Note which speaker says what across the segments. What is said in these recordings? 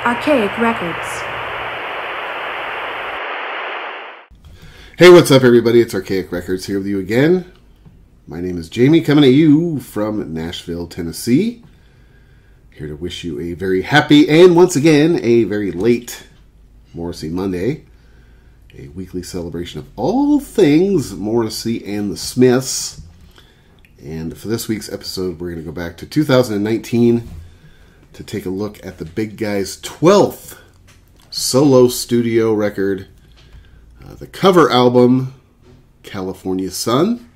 Speaker 1: Archaic Records.
Speaker 2: Hey, what's up, everybody? It's Archaic Records here with you again. My name is Jamie, coming at you from Nashville, Tennessee. Here to wish you a very happy and, once again, a very late Morrissey Monday. A weekly celebration of all things Morrissey and the Smiths. And for this week's episode, we're going to go back to 2019 to take a look at the big guy's 12th solo studio record, the cover album, California Sun.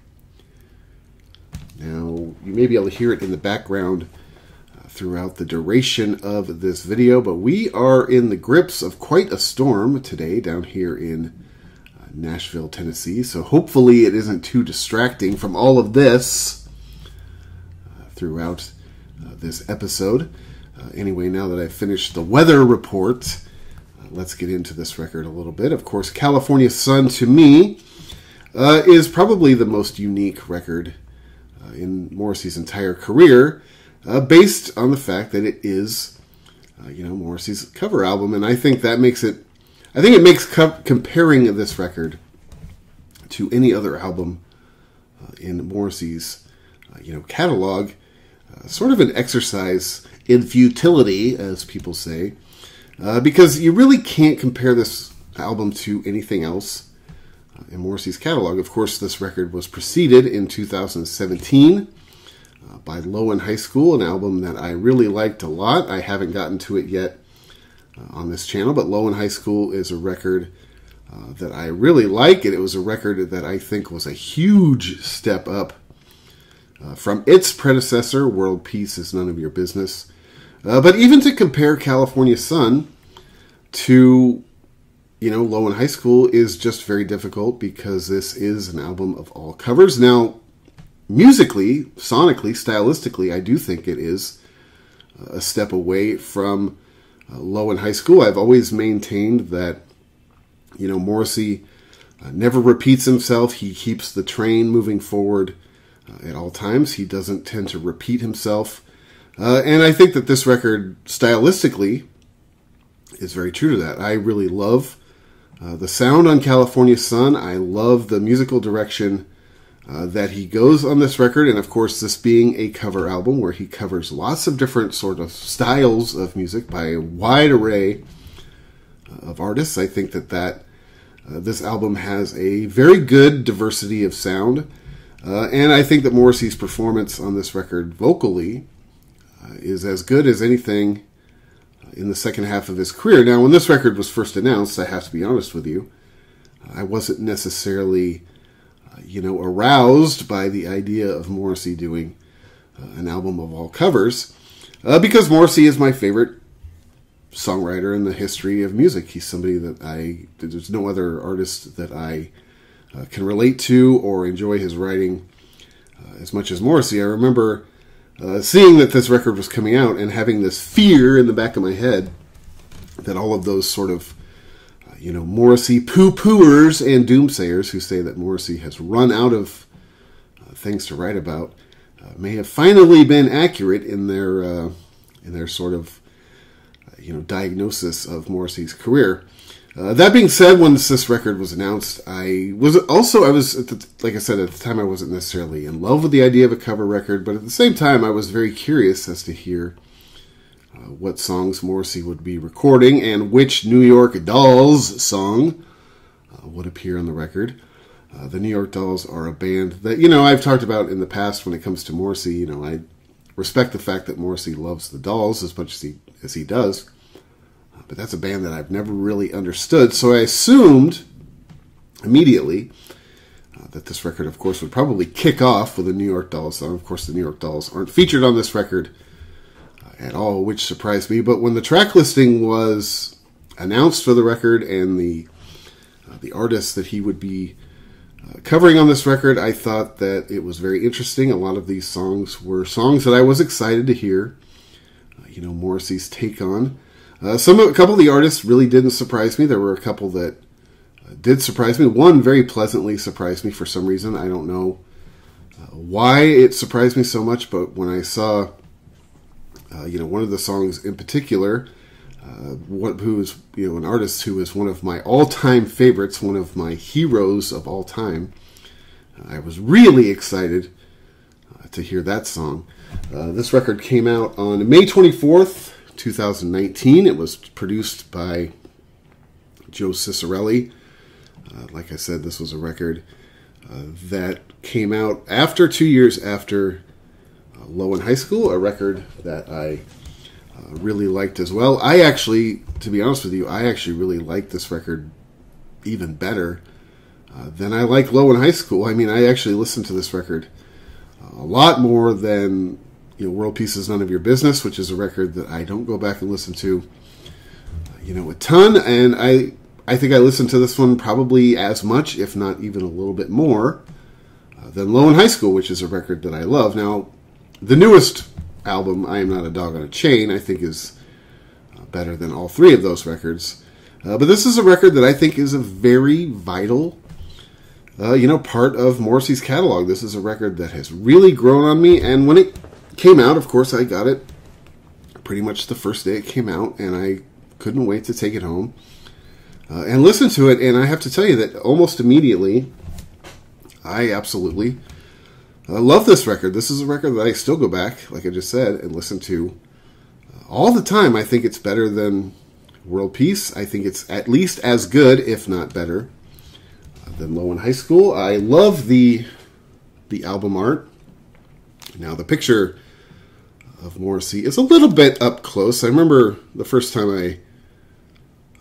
Speaker 2: Now, you may be able to hear it in the background throughout the duration of this video, but we are in the grips of quite a storm today down here in Nashville, Tennessee, so hopefully it isn't too distracting from all of this throughout this episode. Anyway, now that I've finished the weather report, let's get into this record a little bit. Of course, California Sun, to me, is probably the most unique record in Morrissey's entire career, based on the fact that it is, Morrissey's cover album, and I think that makes it. I think it makes comparing this record to any other album in Morrissey's, catalog, sort of an exercise in futility, as people say, because you really can't compare this album to anything else in Morrissey's catalog. Of course, this record was preceded in 2017 by Low in High School, an album that I really liked a lot. I haven't gotten to it yet on this channel, but Low in High School is a record that I really like, and it was a record that I think was a huge step up from its predecessor, World Peace Is None of Your Business. But even to compare California Sun to Low in High School is just very difficult, because this is an album of all covers. Now, musically, sonically, stylistically, I do think it is a step away from Low in High School. I've always maintained that, Morrissey never repeats himself. He keeps the train moving forward at all times. He doesn't tend to repeat himself. And I think that this record, stylistically, is very true to that. I really love the sound on California Sun. I love the musical direction that he goes on this record, and of course this being a cover album where he covers lots of different sort of styles of music by a wide array of artists. I think that this album has a very good diversity of sound, and I think that Morrissey's performance on this record vocally is as good as anything in the second half of his career. Now, when this record was first announced, I have to be honest with you, I wasn't necessarily aroused by the idea of Morrissey doing an album of all covers, because Morrissey is my favorite songwriter in the history of music. He's somebody that there's no other artist that I can relate to or enjoy his writing as much as Morrissey. I remember seeing that this record was coming out and having this fear in the back of my head that all of those sort of Morrissey poo-pooers and doomsayers who say that Morrissey has run out of things to write about may have finally been accurate in their sort of diagnosis of Morrissey's career. That being said, when this record was announced, like I said, at the time I wasn't necessarily in love with the idea of a cover record, but at the same time I was very curious as to hear what songs Morrissey would be recording and which New York Dolls song would appear on the record. The New York Dolls are a band that, I've talked about in the past when it comes to Morrissey. I respect the fact that Morrissey loves the Dolls as much as he does, but that's a band that I've never really understood, so I assumed immediately that this record, of course, would probably kick off with a New York Dolls song. Of course, the New York Dolls aren't featured on this record at all, which surprised me. But when the track listing was announced for the record and the artists that he would be covering on this record, I thought that it was very interesting. A lot of these songs were songs that I was excited to hear, Morrissey's take on. A couple of the artists really didn't surprise me. There were a couple that did surprise me. One very pleasantly surprised me for some reason. I don't know why it surprised me so much, but when I saw, one of the songs in particular, who is an artist who is one of my all-time favorites, one of my heroes of all time. I was really excited to hear that song. This record came out on May 24th, 2019. It was produced by Joe Cicerelli. Like I said, this was a record that came out after 2 years after Low in High School, a record that I really liked as well. I actually, to be honest with you, I actually really like this record even better than I like Low in High School. I mean, I actually listened to this record a lot more than World Peace is None of Your Business, which is a record that I don't go back and listen to a ton, and I think I listened to this one probably as much, if not even a little bit more, than Low in High School, which is a record that I love. Now, the newest album, I Am Not a Dog on a Chain, I think is better than all three of those records. But this is a record that I think is a very vital, part of Morrissey's catalog. This is a record that has really grown on me, and when it came out, of course, I got it pretty much the first day it came out, and I couldn't wait to take it home and listen to it. And I have to tell you that almost immediately, I absolutely love this record. This is a record that I still go back, like I just said, and listen to all the time. I think it's better than World Peace. I think it's at least as good, if not better, than Low in High School. I love the album art. Now, the picture of Morrissey is a little bit up close. I remember the first time I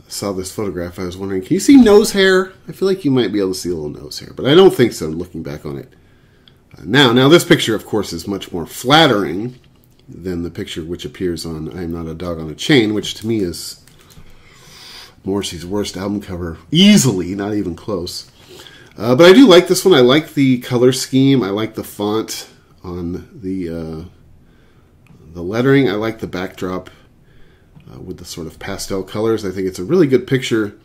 Speaker 2: saw this photograph, I was wondering, can you see nose hair? I feel like you might be able to see a little nose hair, but I don't think so, looking back on it. Now this picture, of course, is much more flattering than the picture which appears on I Am Not a Dog on a Chain, which to me is Morrissey's worst album cover, easily, not even close. But I do like this one. I like the color scheme. I like the font on the lettering. I like the backdrop with the sort of pastel colors. I think it's a really good picture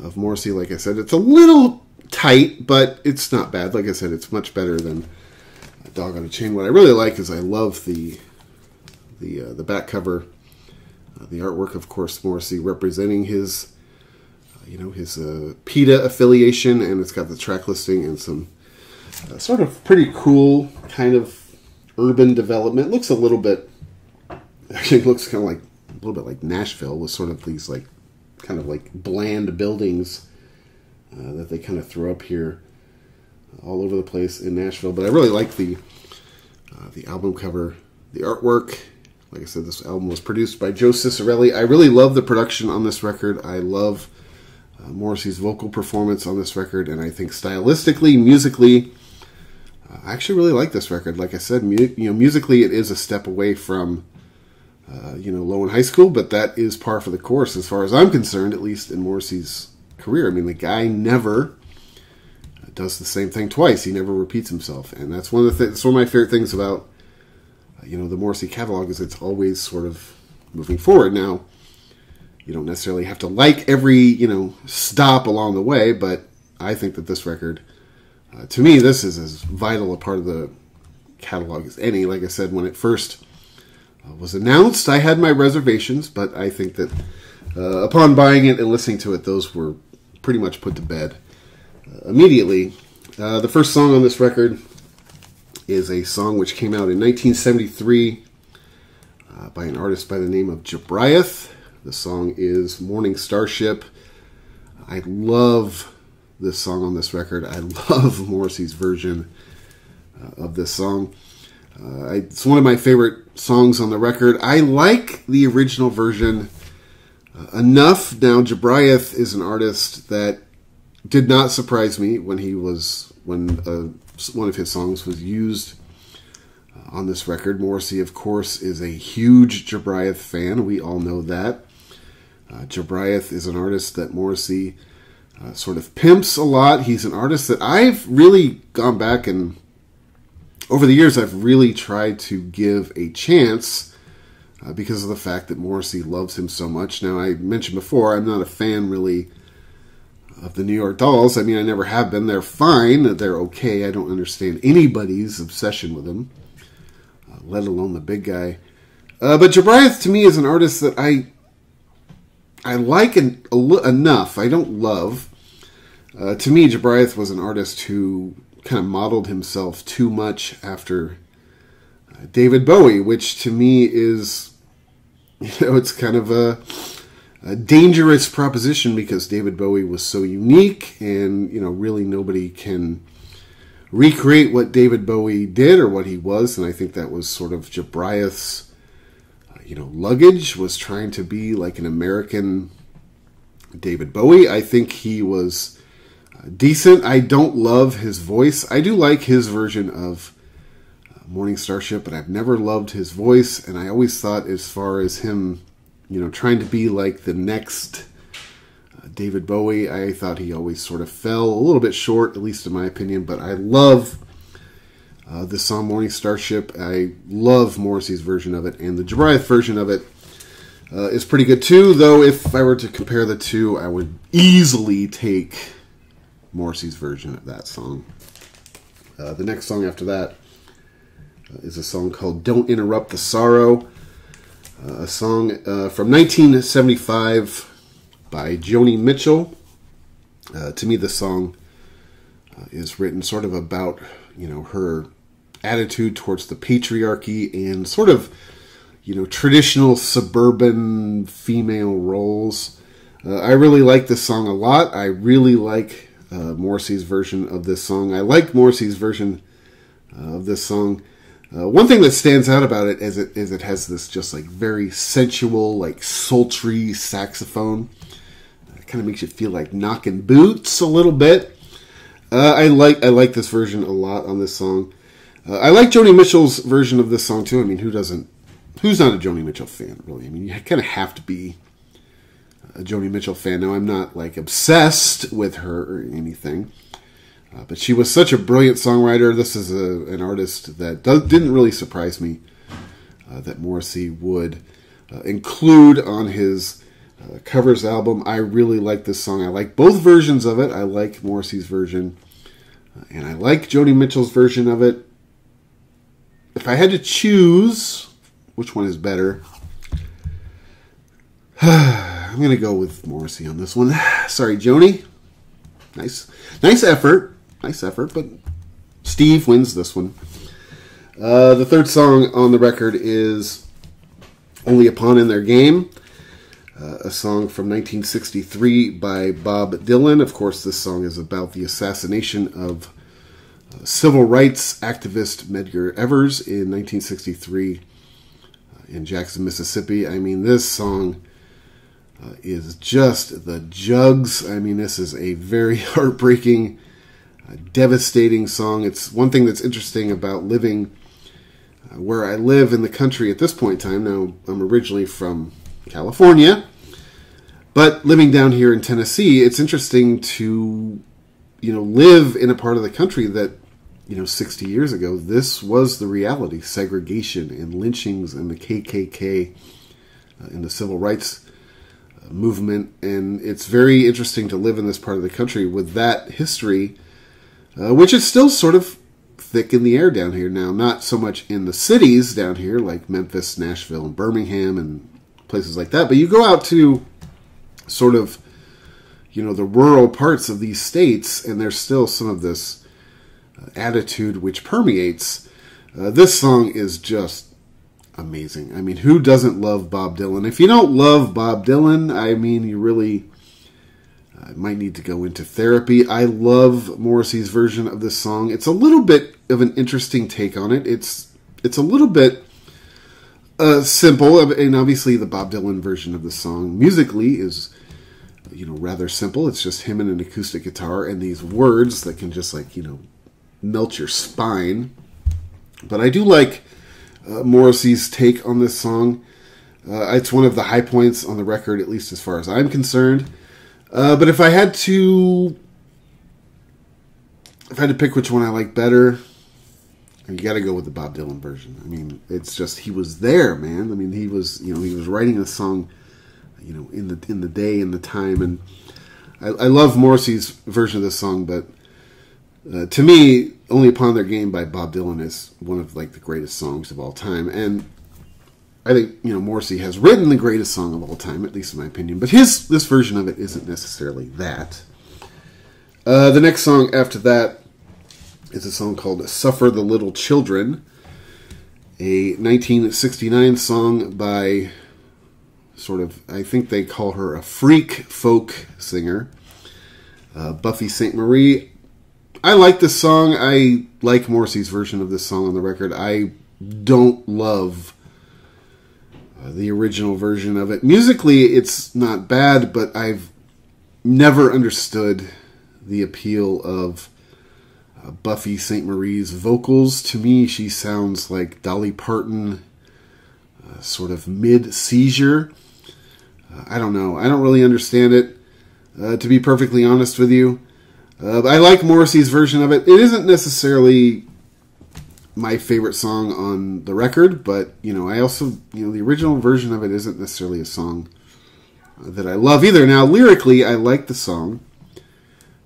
Speaker 2: of Morrissey. Like I said, it's a little tight, but it's not bad. Like I said, it's much better than a Dog on a Chain. What I really like is I love the back cover, the artwork. Of course, Morrissey representing his his PETA affiliation, and it's got the track listing and some sort of pretty cool kind of urban development. Looks a little bit, actually looks kind of like a little bit like Nashville, with sort of these like kind of like bland buildings that they kind of throw up here all over the place in Nashville. But I really like the album cover, the artwork. Like I said, this album was produced by Joe Cicerelli. I really love the production on this record. I love Morrissey's vocal performance on this record, and I think stylistically, musically, I actually really like this record. Like I said, musically, it is a step away from Low in High School, but that is par for the course as far as I'm concerned, at least in Morrissey's career. I mean, the guy never does the same thing twice. He never repeats himself, and that's one of my favorite things about the Morrissey catalog, is it's always sort of moving forward. Now, you don't necessarily have to like every stop along the way, but I think that this record, to me, this is as vital a part of the catalog as any. Like I said, when it first was announced, I had my reservations, but I think that upon buying it and listening to it, those were pretty much put to bed immediately. The first song on this record is a song which came out in 1973 by an artist by the name of Jabriath. The song is Morning Starship. I love this song on this record. I love Morrissey's version of this song. It's one of my favorite songs on the record. I like the original version enough. Now, Jabriath is an artist that did not surprise me when one of his songs was used on this record. Morrissey, of course, is a huge Jabriath fan. We all know that. Jabriath is an artist that Morrissey sort of pimps a lot. He's an artist that I've really gone back and over the years I've really tried to give a chance because of the fact that Morrissey loves him so much. Now, I mentioned before, I'm not a fan really of the New York Dolls. I mean, I never have been. They're fine. They're okay. I don't understand anybody's obsession with them, let alone the big guy. But Jabriath, to me, is an artist that I like enough. I don't love. To me, Jobriath was an artist who kind of modeled himself too much after David Bowie, which to me is, it's kind of a dangerous proposition because David Bowie was so unique, and really nobody can recreate what David Bowie did or what he was. And I think that was sort of Jobriath's luggage, was trying to be like an American David Bowie. I think he was decent. I don't love his voice. I do like his version of Morning Starship, but I've never loved his voice. And I always thought, as far as him, trying to be like the next David Bowie, I thought he always sort of fell a little bit short, at least in my opinion. But I love the song Morning Starship. I love Morrissey's version of it, and the Jobriath version of it is pretty good too, though if I were to compare the two, I would easily take Morrissey's version of that song. The next song after that is a song called Don't Interrupt the Sorrow, a song from 1975 by Joni Mitchell. To me, this song is written sort of about, her attitude towards the patriarchy and sort of, traditional suburban female roles. I really like this song a lot. I really like Morrissey's version of this song. I like Morrissey's version of this song. One thing that stands out about it is it has this just like very sensual, like sultry saxophone. It kind of makes you feel like knocking boots a little bit. I like this version a lot on this song. I like Joni Mitchell's version of this song too. I mean, who's not a Joni Mitchell fan, really? I mean, you kind of have to be a Joni Mitchell fan. Now, I'm not like obsessed with her or anything, but she was such a brilliant songwriter. This is an artist that didn't really surprise me that Morrissey would include on his covers album. I really like this song. I like both versions of it. I like Morrissey's version, and I like Joni Mitchell's version of it. If I had to choose which one is better, I'm going to go with Morrissey on this one. Sorry, Joni. Nice effort. But Steve wins this one. The third song on the record is Only a Pawn in Their Game, a song from 1963 by Bob Dylan. Of course, this song is about the assassination of civil rights activist Medgar Evers in 1963 in Jackson, Mississippi. I mean, this song is just the jugs. I mean, this is a very heartbreaking, devastating song. It's one thing that's interesting about living where I live in the country at this point in time. Now, I'm originally from California, but living down here in Tennessee, it's interesting to, live in a part of the country that, 60 years ago, this was the reality. Segregation and lynchings and the KKK and the civil rights movement. And it's very interesting to live in this part of the country with that history, which is still sort of thick in the air down here now. Not so much in the cities down here like Memphis, Nashville, and Birmingham and places like that, but you go out to sort of, the rural parts of these states, and there's still some of this attitude which permeates. This song is just amazing. I mean, who doesn't love Bob Dylan? If you don't love Bob Dylan, I mean, you really might need to go into therapy. I love Morrissey's version of this song. It's a little bit of an interesting take on it. It's a little bit simple, and obviously the Bob Dylan version of the song musically is rather simple. It's just him and an acoustic guitar and these words that can just melt your spine. But I do like Morrissey's take on this song. It's one of the high points on the record, at least as far as I'm concerned. But if I had to pick which one I like better, you got to go with the Bob Dylan version. I mean, it's just, he was there, man. I mean, he was writing the song, in the day and the time, and I love Morrissey's version of this song. But to me, Only Upon Their Game by Bob Dylan is one of the greatest songs of all time. And I think, Morrissey has written the greatest song of all time, at least in my opinion. But this version of it isn't necessarily that. The next song after that is a song called Suffer the Little Children, a 1969 song by I think they call her a freak folk singer, Buffy Sainte-Marie. I like this song. I like Morrissey's version of this song on the record. I don't love the original version of it. Musically, it's not bad, but I've never understood the appeal of Buffy Sainte-Marie's vocals. To me, she sounds like Dolly Parton, sort of mid-seizure. I don't know. I don't really understand it, to be perfectly honest with you. I like Morrissey's version of it. It isn't necessarily my favorite song on the record, but, I also, the original version of it isn't necessarily a song that I love either. Now, lyrically, I like the song,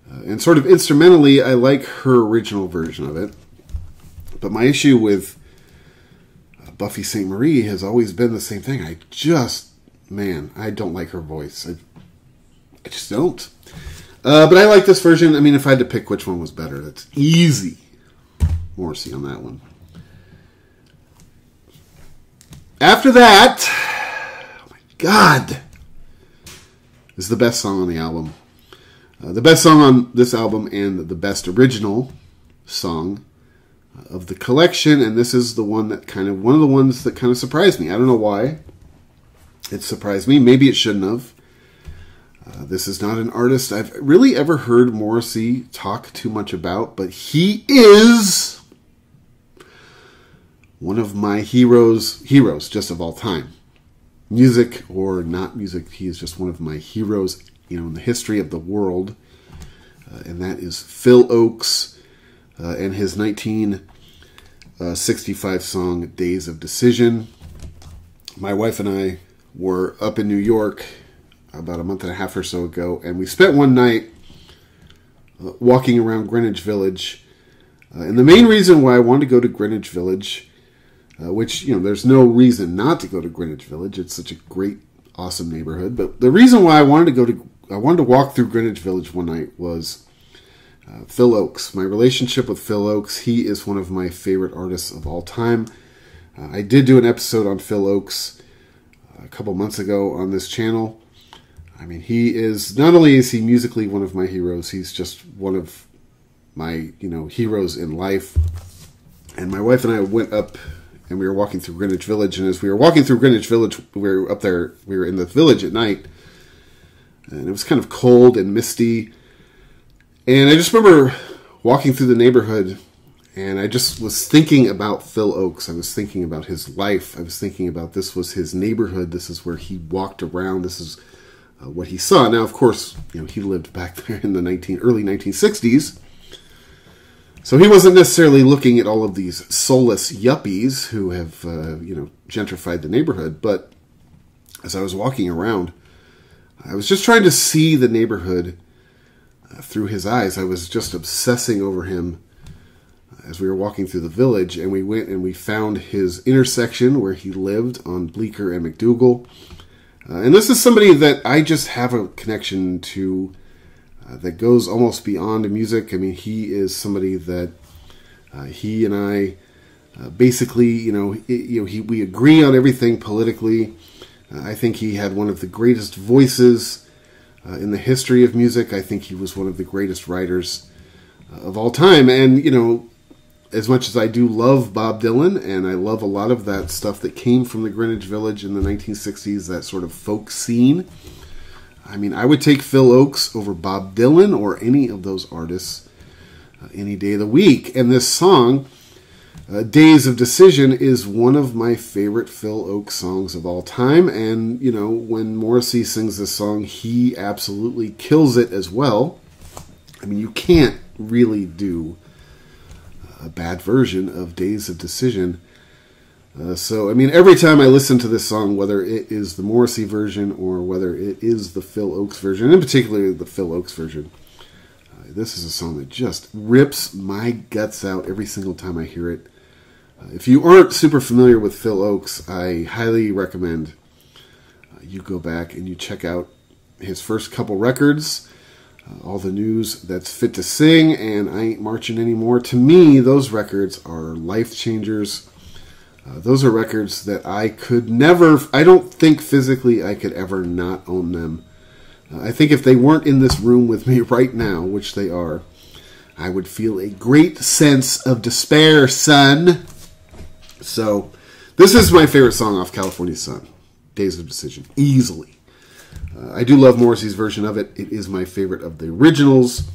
Speaker 2: and sort of instrumentally, I like her original version of it. But my issue with Buffy Sainte-Marie has always been the same thing. I don't like her voice. I just don't. But I like this version. I mean, if I had to pick which one was better, that's easy. Morrissey on that one. After that, oh my God, is the best song on the album. The best song on this album and the best original song of the collection. And this is the one that one of the ones that kind of surprised me. I don't know why it surprised me. Maybe it shouldn't have. This is not an artist I've really ever heard Morrissey talk too much about, but he is one of my heroes just of all time. Music or not music, he is just one of my heroes, in the history of the world. And that is Phil Ochs and his 1965 song, Days of Decision. My wife and I were up in New York about a month and a half or so ago, and we spent one night walking around Greenwich Village. And the main reason why I wanted to go to Greenwich Village, which, there's no reason not to go to Greenwich Village. It's such a great, awesome neighborhood. But the reason why I wanted to walk through Greenwich Village one night was Phil Ochs. My relationship with Phil Ochs, he is one of my favorite artists of all time. I did do an episode on Phil Ochs a couple months ago on this channel. I mean, not only is he musically one of my heroes, he's just one of my, heroes in life. And my wife and I went up and we were walking through Greenwich Village. And as we were walking through Greenwich Village, we were up there, we were in the village at night. And it was kind of cold and misty. And I just remember walking through the neighborhood, and I just was thinking about Phil Ochs. I was thinking about his life. I was thinking about this was his neighborhood. This is where he walked around. This is what he saw. Now, of course, he lived back there in the early 1960s. So he wasn't necessarily looking at all of these soulless yuppies who have, gentrified the neighborhood. But as I was walking around, I was just trying to see the neighborhood through his eyes. I was just obsessing over him as we were walking through the village, and we went and we found his intersection where he lived on Bleecker and McDougal. And this is somebody that I just have a connection to that goes almost beyond music. I mean, he is somebody that he and I basically, we agree on everything politically. I think he had one of the greatest voices in the history of music. I think he was one of the greatest writers of all time. And, as much as I do love Bob Dylan, and I love a lot of that stuff that came from the Greenwich Village in the 1960s, that sort of folk scene, I mean, I would take Phil Ochs over Bob Dylan or any of those artists any day of the week. And this song, Days of Decision, is one of my favorite Phil Ochs songs of all time. And, when Morrissey sings this song, he absolutely kills it as well. I mean, you can't really do a bad version of Days of Decision. So, I mean, every time I listen to this song, whether it is the Morrissey version or whether it is the Phil Ochs version, and particularly the Phil Ochs version, this is a song that just rips my guts out every single time I hear it. If you aren't super familiar with Phil Oakes, I highly recommend you go back and you check out his first couple records, All the News That's Fit to Sing, and I Ain't Marching Anymore. To me, those records are life changers. Those are records that I don't think physically I could ever not own them. I think if they weren't in this room with me right now, which they are, I would feel a great sense of despair, son. So, this is my favorite song off California Sun, Days of Decision, easily. I do love Morrissey's version of it. It is my favorite of the originals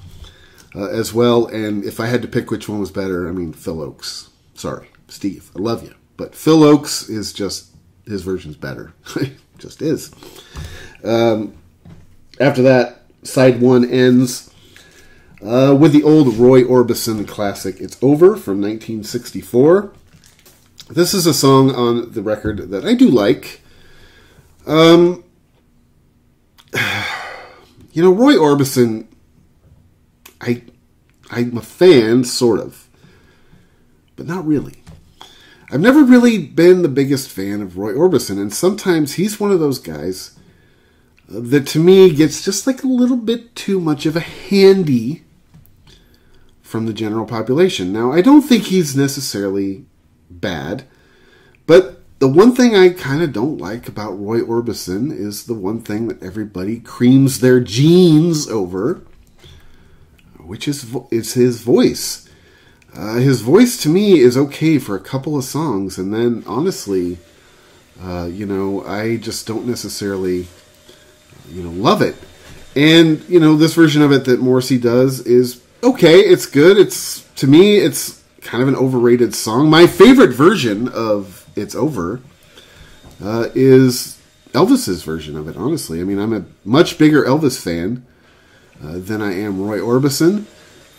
Speaker 2: as well. And if I had to pick which one was better, I mean, Phil Oakes. Sorry, Steve, I love you. But Phil Oakes is just, his version's better. Just is. After that, side one ends with the old Roy Orbison classic, It's Over, from 1964. This is a song on the record that I do like. Roy Orbison, I'm a fan, sort of, but not really. I've never really been the biggest fan of Roy Orbison, and sometimes he's one of those guys that to me gets just like a little bit too much of a handy from the general population. Now, I don't think he's necessarily bad, but the one thing I kind of don't like about Roy Orbison is the one thing that everybody creams their jeans over, which is his voice. His voice to me is okay for a couple of songs, and then honestly, I just don't necessarily, love it. And, this version of it that Morrissey does is okay, it's good. To me, it's kind of an overrated song. My favorite version of It's Over is Elvis's version of it, honestly. I mean, I'm a much bigger Elvis fan than I am Roy Orbison.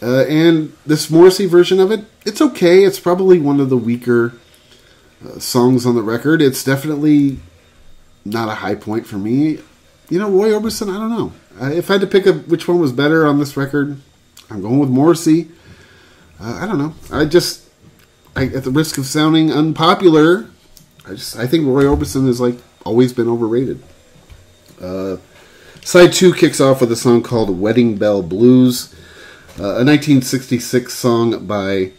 Speaker 2: And this Morrissey version of it, it's okay. It's probably one of the weaker songs on the record. It's definitely not a high point for me. Roy Orbison, I don't know. If I had to pick which one was better on this record, I'm going with Morrissey. I don't know. At the risk of sounding unpopular, I think Roy Orbison has always been overrated. Side 2 kicks off with a song called Wedding Bell Blues, a 1966 song by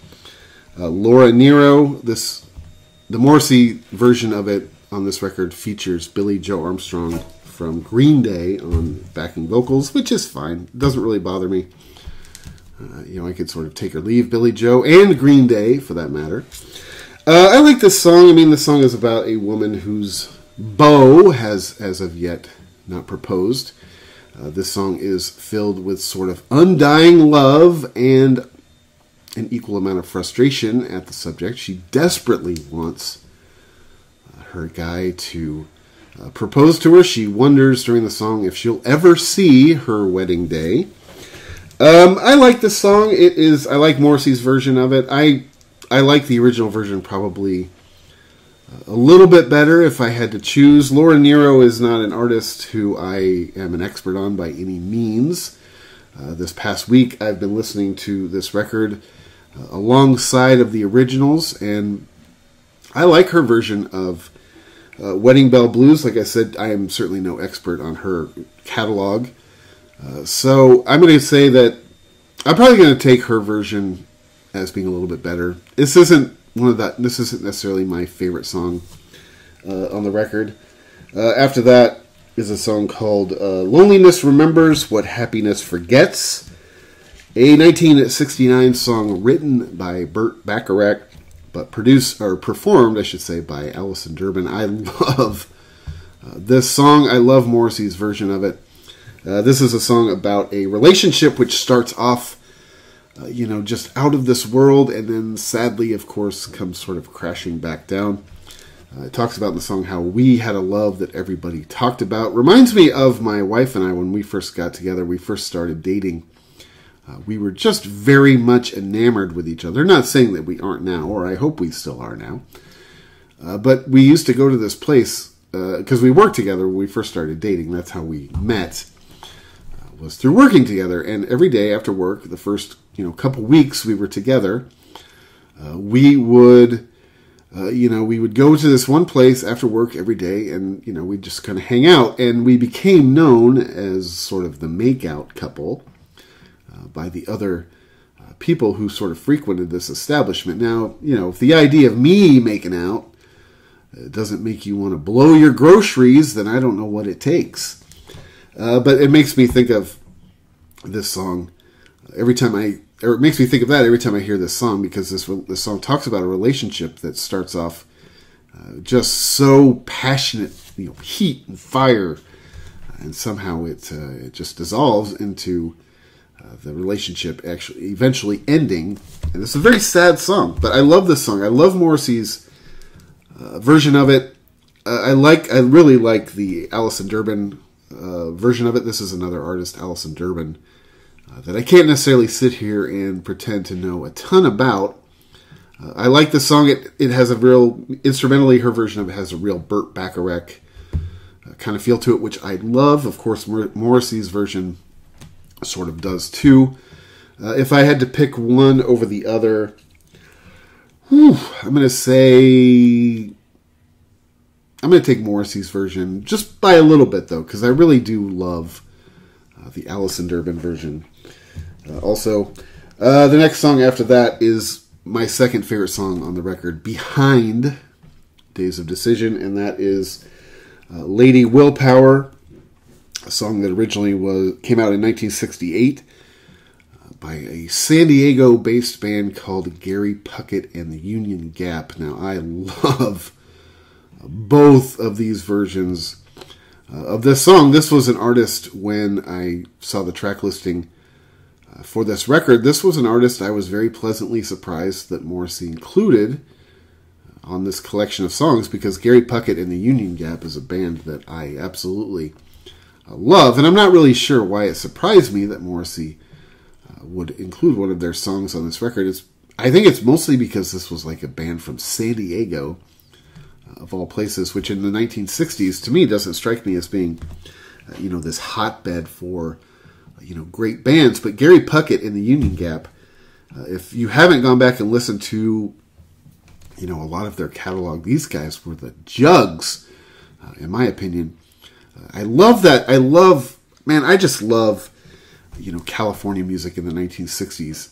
Speaker 2: Laura Nyro. The Morrissey version of it on this record features Billy Joe Armstrong from Green Day on backing vocals, which is fine. It doesn't really bother me. I could sort of take or leave Billy Joe and Green Day, for that matter. I like this song. I mean, the song is about a woman whose beau has, as of yet, not proposed. This song is filled with sort of undying love and an equal amount of frustration at the subject. She desperately wants her guy to propose to her. She wonders during the song if she'll ever see her wedding day. I like this song. I like Morrissey's version of it. I like the original version probably a little bit better if I had to choose. Laura Nyro is not an artist who I am an expert on by any means. This past week I've been listening to this record alongside of the originals, and I like her version of Wedding Bell Blues. Like I said, I am certainly no expert on her catalog. So I'm going to say that I'm probably going to take her version as being a little bit better. This isn't necessarily my favorite song on the record. After that is a song called Loneliness Remembers What Happiness Forgets, a 1969 song written by Burt Bacharach, but performed, I should say, by Alison Durbin. I love this song. I love Morrissey's version of it. This is a song about a relationship which starts off, just out of this world, and then sadly, of course, comes sort of crashing back down. It talks about in the song how we had a love that everybody talked about. Reminds me of my wife and I when we first got together, we first started dating. We were just very much enamored with each other. Not saying that we aren't now, or I hope we still are now. But we used to go to this place, because we worked together when we first started dating. That's how we met. Was through working together, and every day after work, the first couple weeks we were together, we would we would go to this one place after work every day, and, we'd just kind of hang out. And we became known as sort of the make-out couple by the other people who sort of frequented this establishment. Now, if the idea of me making out doesn't make you want to blow your groceries, then I don't know what it takes. But it makes me think of this song it makes me think of that every time I hear this song, because this song talks about a relationship that starts off just so passionate, heat and fire, and somehow it just dissolves into the relationship actually eventually ending. And it's a very sad song, but I love this song. I love Morrissey's version of it. I really like the Alison Durbin version of it. This is another artist, Alison Durbin, that I can't necessarily sit here and pretend to know a ton about. I like the song. It has a real, instrumentally, her version of it has a real Burt Bacharach kind of feel to it, which I love. Of course, Morrissey's version sort of does too. If I had to pick one over the other, I'm going to take Morrissey's version, just by a little bit, though, because I really do love the Alison Durbin version. Also, the next song after that is my second favorite song on the record, behind Days of Decision, and that is Lady Willpower, a song that originally came out in 1968 by a San Diego-based band called Gary Puckett and the Union Gap. Now, I love both of these versions of this song. This was an artist, when I saw the track listing for this record, this was an artist I was very pleasantly surprised that Morrissey included on this collection of songs, because Gary Puckett and the Union Gap is a band that I absolutely love, and I'm not really sure why it surprised me that Morrissey would include one of their songs on this record. I think it's mostly because this was like a band from San Diego, of all places, which in the 1960s, to me, doesn't strike me as being, this hotbed for, great bands. But Gary Puckett and the Union Gap, if you haven't gone back and listened to, a lot of their catalog, these guys were the jugs, in my opinion. I love that. I just love, California music in the 1960s.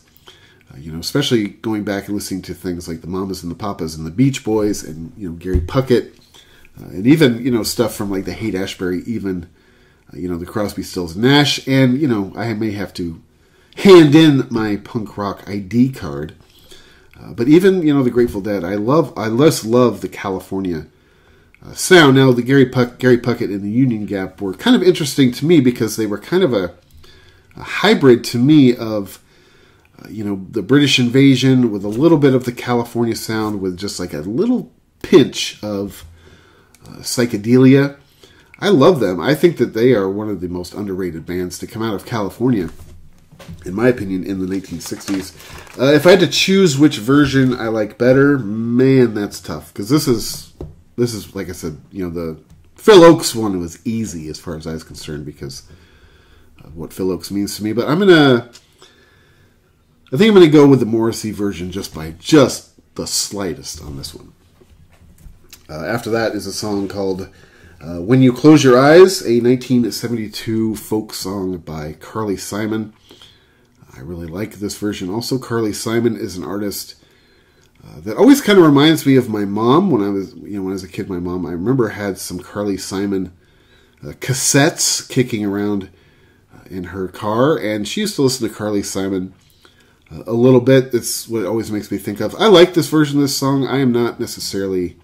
Speaker 2: Especially going back and listening to things like the Mamas and the Papas and the Beach Boys and, Gary Puckett, and even, stuff from like the Haight-Ashbury, even, the Crosby, Stills, Nash, and, I may have to hand in my punk rock ID card. But even, the Grateful Dead, I just love the California sound. Now, the Gary Puckett and the Union Gap were kind of interesting to me because they were kind of a hybrid to me of, the British invasion with a little bit of the California sound with just like a little pinch of psychedelia. I love them. I think that they are one of the most underrated bands to come out of California, in my opinion, in the 1960s. If I had to choose which version I like better, man, that's tough. Because this is, like I said, the Phil Ochs one was easy as far as I was concerned because of what Phil Ochs means to me. But I think I'm going to go with the Morrissey version just the slightest on this one. After that is a song called When You Close Your Eyes, a 1972 folk song by Carly Simon. I really like this version. Also, Carly Simon is an artist that always kind of reminds me of my mom. When I was a kid, my mom, I remember, had some Carly Simon cassettes kicking around in her car, and she used to listen to Carly Simon a little bit. It's what it always makes me think of. I like this version of this song. I am not necessarily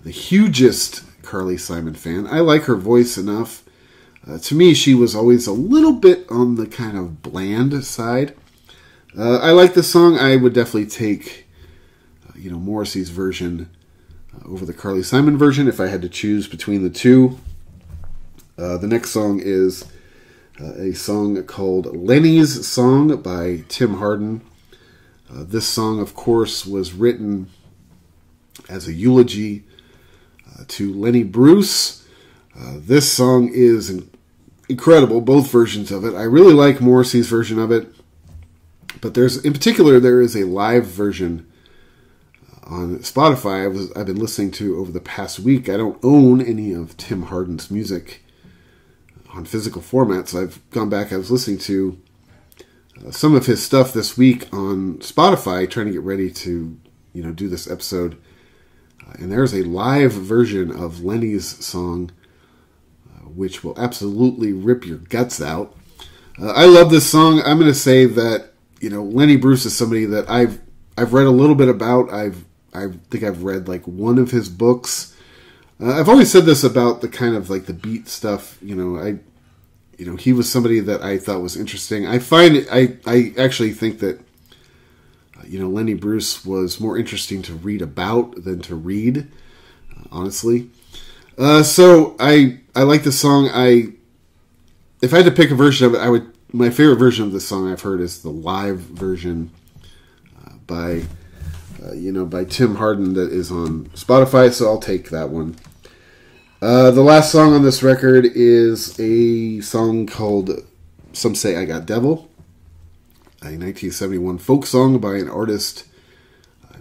Speaker 2: the hugest Carly Simon fan. I like her voice enough. To me, she was always a little bit on the kind of bland side. I like this song. I would definitely take, Morrissey's version over the Carly Simon version if I had to choose between the two. The next song is a song called Lenny's Song by Tim Hardin. This song, of course, was written as a eulogy to Lenny Bruce. This song is incredible, both versions of it. I really like Morrissey's version of it, but there is a live version on Spotify. I've been listening to over the past week. I don't own any of Tim Hardin's music on physical format, so I've gone back. I was listening to some of his stuff this week on Spotify, trying to get ready to do this episode. And there's a live version of Lenny's song, which will absolutely rip your guts out. I love this song. I'm going to say that Lenny Bruce is somebody that I've read a little bit about. I think I've read like one of his books. I've always said this about the kind of like the beat stuff. He was somebody that I thought was interesting. I actually think that Lenny Bruce was more interesting to read about than to read, honestly. So I like this song. If I had to pick a version of it, my favorite version of this song I've heard is the live version by Tim Hardin that is on Spotify, so I'll take that one. The last song on this record is a song called Some Say I Got Devil, a 1971 folk song by an artist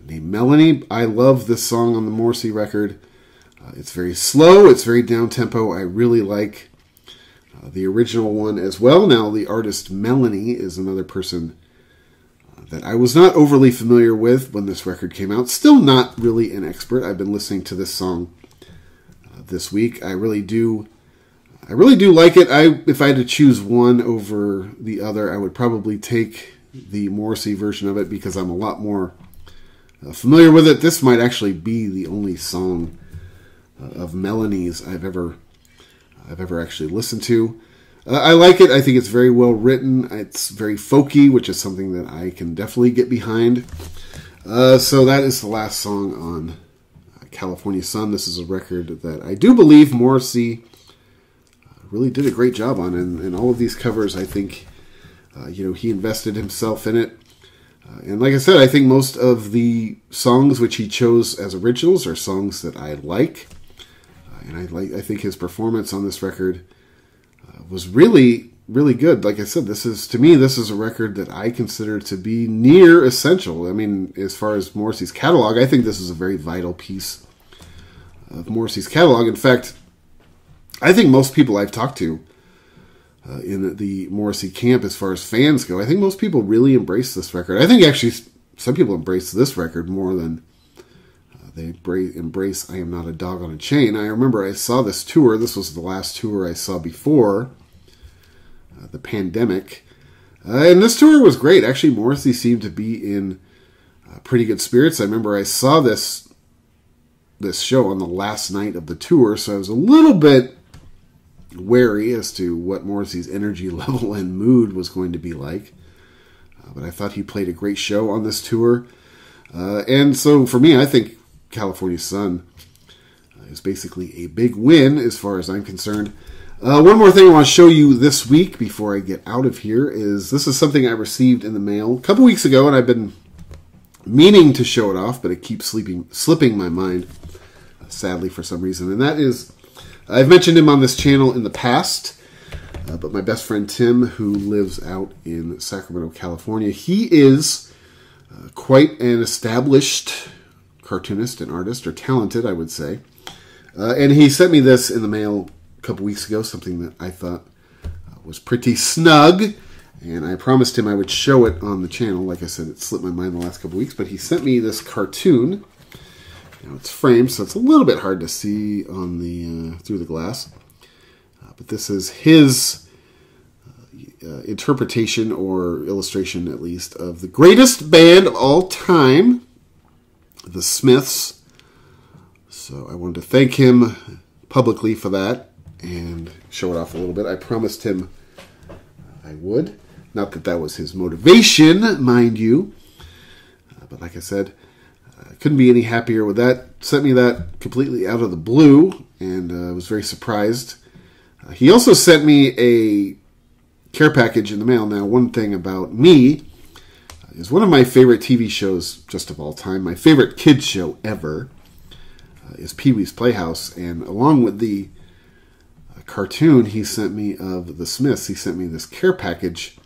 Speaker 2: named Melanie. I love this song on the Morrissey record. It's very slow, it's very down-tempo. I really like the original one as well. Now, the artist Melanie is another person that I was not overly familiar with when this record came out. Still not really an expert. I've been listening to this song this week. I really do like it. If I had to choose one over the other, I would probably take the Morrissey version of it because I'm a lot more familiar with it. This might actually be the only song of Melanie's I've ever actually listened to. I like it. I think it's very well written. It's very folky, which is something that I can definitely get behind. So that is the last song on California Sun. This is a record that I do believe Morrissey really did a great job on. And all of these covers, I think, he invested himself in it. And like I said, I think most of the songs which he chose as originals are songs that I like. And I think his performance on this record was really, really good. Like I said, this is a record that I consider to be near essential. I mean, as far as Morrissey's catalog, I think this is a very vital piece of Morrissey's catalog. In fact, I think most people I've talked to in the Morrissey camp, as far as fans go, I think most people really embrace this record. I think actually some people embrace this record more than they embrace I Am Not a Dog on a Chain. I remember I saw this tour. This was the last tour I saw before the pandemic. And this tour was great. Actually, Morrissey seemed to be in pretty good spirits. I remember I saw this show on the last night of the tour, so I was a little bit wary as to what Morrissey's energy level and mood was going to be like. But I thought he played a great show on this tour. And so for me, I think California Sun is basically a big win as far as I'm concerned. One more thing I want to show you this week before I get out of here is this is something I received in the mail a couple weeks ago, and I've been meaning to show it off, but it keeps slipping my mind, sadly for some reason. And that is, I've mentioned him on this channel in the past, but my best friend Tim, who lives out in Sacramento, California, he is quite an established cartoonist and artist, or talented, I would say. And he sent me this in the mail a couple weeks ago, something that I thought was pretty snug, and I promised him I would show it on the channel. Like I said, it slipped my mind the last couple weeks, but he sent me this cartoon. Now it's framed, so it's a little bit hard to see on the through the glass. But this is his interpretation, or illustration at least, of the greatest band of all time, the Smiths. So I wanted to thank him publicly for that and show it off a little bit. I promised him I would. Not that that was his motivation, mind you. But like I said, I couldn't be any happier with that. Sent me that completely out of the blue, and I was very surprised. He also sent me a care package in the mail. Now, one thing about me is one of my favorite TV shows just of all time, my favorite kids show ever, is Pee-wee's Playhouse. And along with the cartoon he sent me of the Smiths, he sent me this care package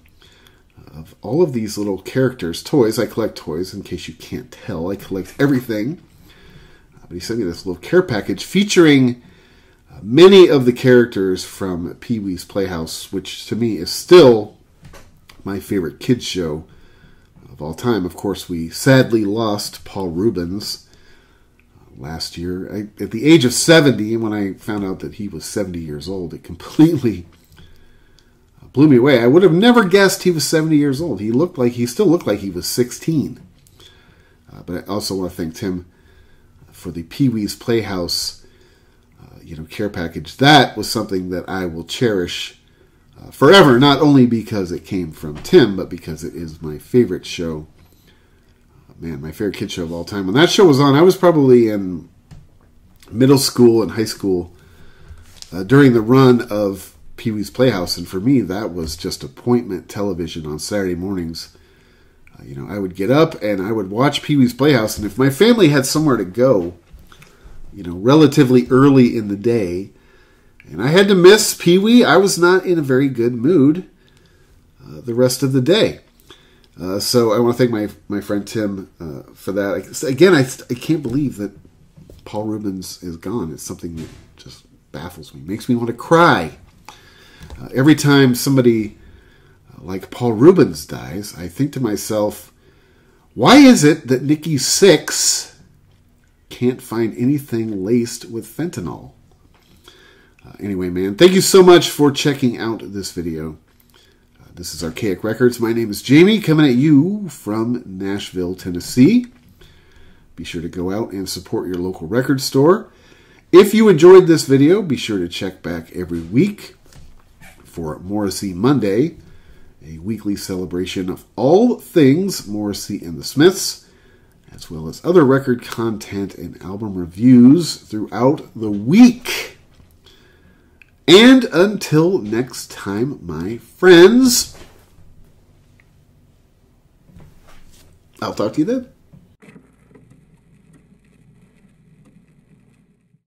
Speaker 2: of all of these little characters, toys. I collect toys, in case you can't tell. I collect everything. But he sent me this little care package featuring many of the characters from Pee-wee's Playhouse, which to me is still my favorite kids show of all time. Of course, we sadly lost Paul Reubens last year. At the age of 70, and when I found out that he was 70 years old, it completely blew me away. I would have never guessed he was 70 years old. He still looked like he was 16. But I also want to thank Tim for the Pee-wee's Playhouse care package. That was something that I will cherish forever, not only because it came from Tim, but because it is my favorite show. Man, my favorite kid show of all time. When that show was on, I was probably in middle school and high school during the run of Pee-wee's Playhouse, and for me, that was just appointment television on Saturday mornings. I would get up and I would watch Pee-wee's Playhouse, and if my family had somewhere to go, relatively early in the day, and I had to miss Pee-wee, I was not in a very good mood the rest of the day. So I want to thank my friend Tim for that. Again, I can't believe that Paul Reubens is gone. It's something that just baffles me, makes me want to cry. Every time somebody like Paul Reubens dies, I think to myself, why is it that Nikki Sixx can't find anything laced with fentanyl? Anyway, man, thank you so much for checking out this video. This is Archaic Records. My name is Jamie, coming at you from Nashville, Tennessee. Be sure to go out and support your local record store. If you enjoyed this video, be sure to check back every week for Morrissey Monday, a weekly celebration of all things Morrissey and the Smiths, as well as other record content and album reviews throughout the week. And until next time, my friends, I'll talk to you then.